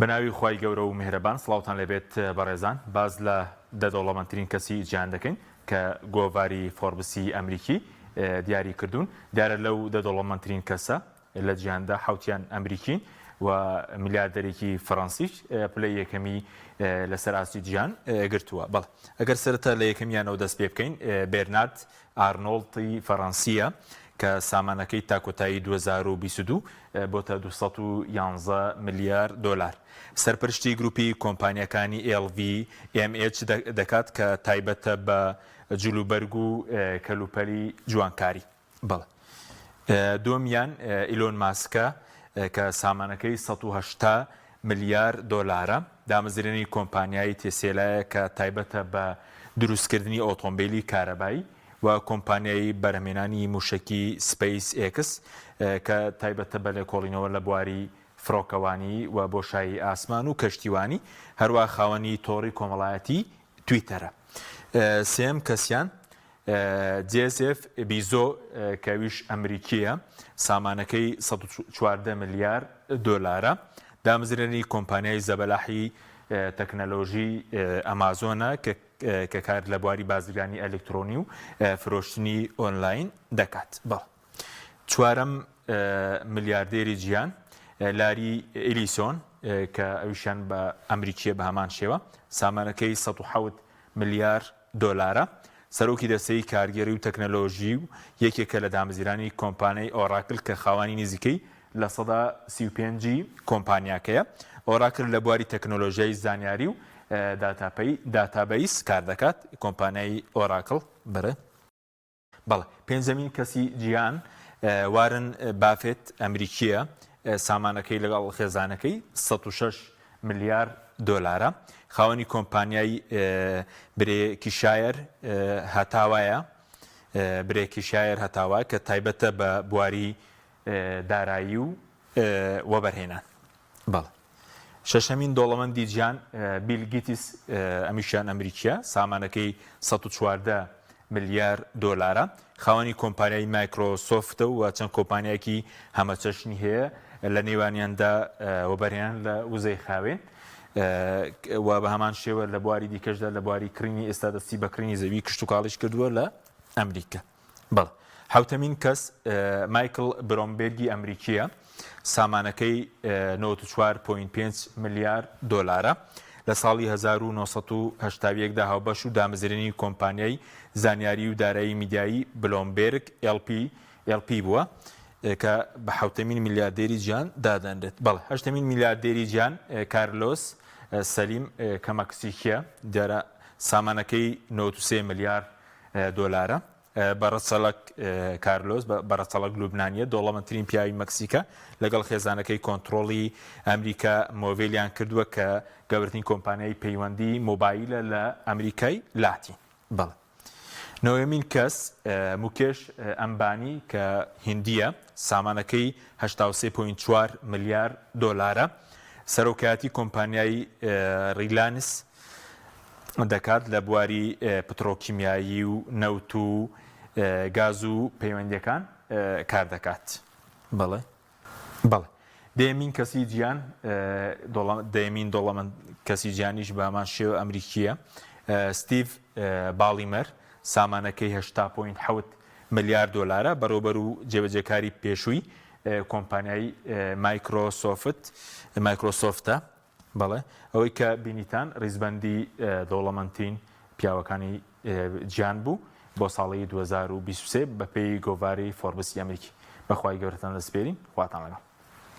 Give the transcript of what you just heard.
بەناوی خوای گەورە و میهرەبان سڵاوتان لەبێت بەڕێزان باز لە دەدەوڵەمەندترین کەسی جیهان دەکەین کە گۆڤاری فۆربسی ئەمریکی دیاری کردوون دیارە لەو دەدەوڵەمەندترین کەسە لە جیهاندا حوتیان ئەمریکین و میلیاردەرێکی فەڕەنسیش پلەی یەکەمی لەسەر ئاستی جیهان گرتووە. بەڵێ ئەگەر سەرەتا لە یەکەمیانەوە دەست پێ بکەین بێرنارد ئارنۆڵتی فەڕەنسیە کە سامانەکەی تا کۆتایی 2022 بۆتە 211 میلیارد دۆلار. سەرپرشتی گروپی کۆمپانیەکانی LVMH دەکات کە تایبەتە بە جلوبەرگ و کەلوپەری جوانکاری. بەڵێ دومیان ئیلۆن ماسکە کە سامانەکەی 180 میلیارد دۆلارە دامەزرێنی کۆمپانیای تێسێلایە کە تایبەتە بە دروستکردنی ئۆتۆمبیلی کارەبایی و کۆمپانیای بەرهەمێنانی موشکی سپیس ئێکس کە تایبەتە بە لێکۆڵینەوە لە بواری فڕۆکەوانی و بۆشایی ئاسمان و کەشتیوانی هەروە خاوەنی تۆڕی کۆمەڵایەتی تویتەرە. سێم کەسیان جێزێف بیزۆ کەویش ئەمریکیە سامانەکەی 114 میلیارد دۆلارە دامەزرێنی کۆمپانیای زەبەلاحی تەکنەلۆژی ئەمازۆنە کە کار لە بواری بازرگانی ئەلکترۆنی و فرۆشتنی ئۆنلاین دەکات. بەڵێ چوارەم ملیاردێری جیهان لاری ئیلیسۆن کە ئەویشان بە ئەمریکیە بە هەمان شێوە سامانەکەی 107 میلیارد دۆلارە سەرۆکی دەستەی کارگەری و تەکنەلۆژی و یەکێکە لە دامەزیرانی کۆمپانیای ئۆراکل کە خاوەنی نزیکەی لە 135 کۆمپانیاکەیە. ئۆراکل لە بواری تەکنۆلۆژیای زانیاری و داتابەیس کار دەکات کۆمپانیای ئۆراکل بەرە. بەڵێ پێنجەمین کەسی جیهان وارن بافێت ئەمریکیە سامانەکەی لەگەڵ خێزانەکەی 106 میلیارد دۆلارە خاوەنی کۆمپانیای برێکیشایر هەتاوایە برێکیشایر هەتاوا کە تایبەتە بە بواری دارایی و وەبەرهێنان. بەڵێ شەشەمین دۆڵەمەندی جیهان بیل گیتس ئەمیشیان ئەمریکیە سامانەکەی 114 میلیارد دۆلارە خاوەنی کۆمپانیای مایکرۆسۆفتە و چەند کۆمپانیایەکی هەمەچەشنی هەیە لە نێوانیاندا وەبەرهێنان لە وزەی خاوێن و بە هەمان شێوە لە بواری دیکەشدا لە بواری کڕینی ئێستا دەستی بە کڕینی زەوی کشت و کاڵیش کردووە لە ئەمریکا. بەڵێ حوتەمین کەس مایکل بلۆمبێرگی ئەمریکیە سامانەکەی 94.5 میلیارد دۆلارە لە ساڵی 1970دا هاوبەش و دامەزرێنی کۆمپانیای زانیاری و دارایی میدیایی بلۆمبێرگ LP بووە کە بە حوتەمین میلیاردێری جیهان دادەنرێت. بەڵێ هەشتەمین میلیاردێری جیهان کارلۆس سەلیم کە مەکسیکیە دیارە سامانەکەی 93 میلیارد دۆلارە بەڕەچەڵک کارلۆس بەڕەچەڵک لوبنانیە دۆڵەمەندترین پیاوی مەکسیکە لەگەڵ خێزانەکەی کۆنتڕۆڵی ئەمریکا مۆڤیلیان کردووە کە گەورەترین کۆمپانیای پەیوەندی مۆبایلە لە ئەمریکای لاتین. بەڵێ نۆیەمین کەس موکێش ئەمبانی کە هیندیە سامانەکەی 83.4 میلیارد دۆلارە سەرۆکایەتی کۆمپانیای ریلانس دەکات لە بواری پترۆکیمیایی و نەوت و گاز و پەیوەندیەکان کار دەکات. بەڵێ دەیەمین کەسی جیهان دەیەمین دۆڵەمەند کەسی جیهانیش بە هەمان شێوە ئەمریکیە ستیڤ باڵیمەر سامانەکەی 80.7 میلیارد دۆلارە بەڕۆبەر و جێبەجێکاری پێشووی کۆمپانیای مایکرۆسۆفتە. بەڵێ ئەوەی کە بینیتان ڕیزبەندی دەوڵەمەندترین پیاوەکانی جیهان بوو بۆ ساڵی 2023 بەپێی گۆڤاری فۆربسی ئەمریکی. بەخوای گەورەتان دەسپێرین خواتان لەگەڵ.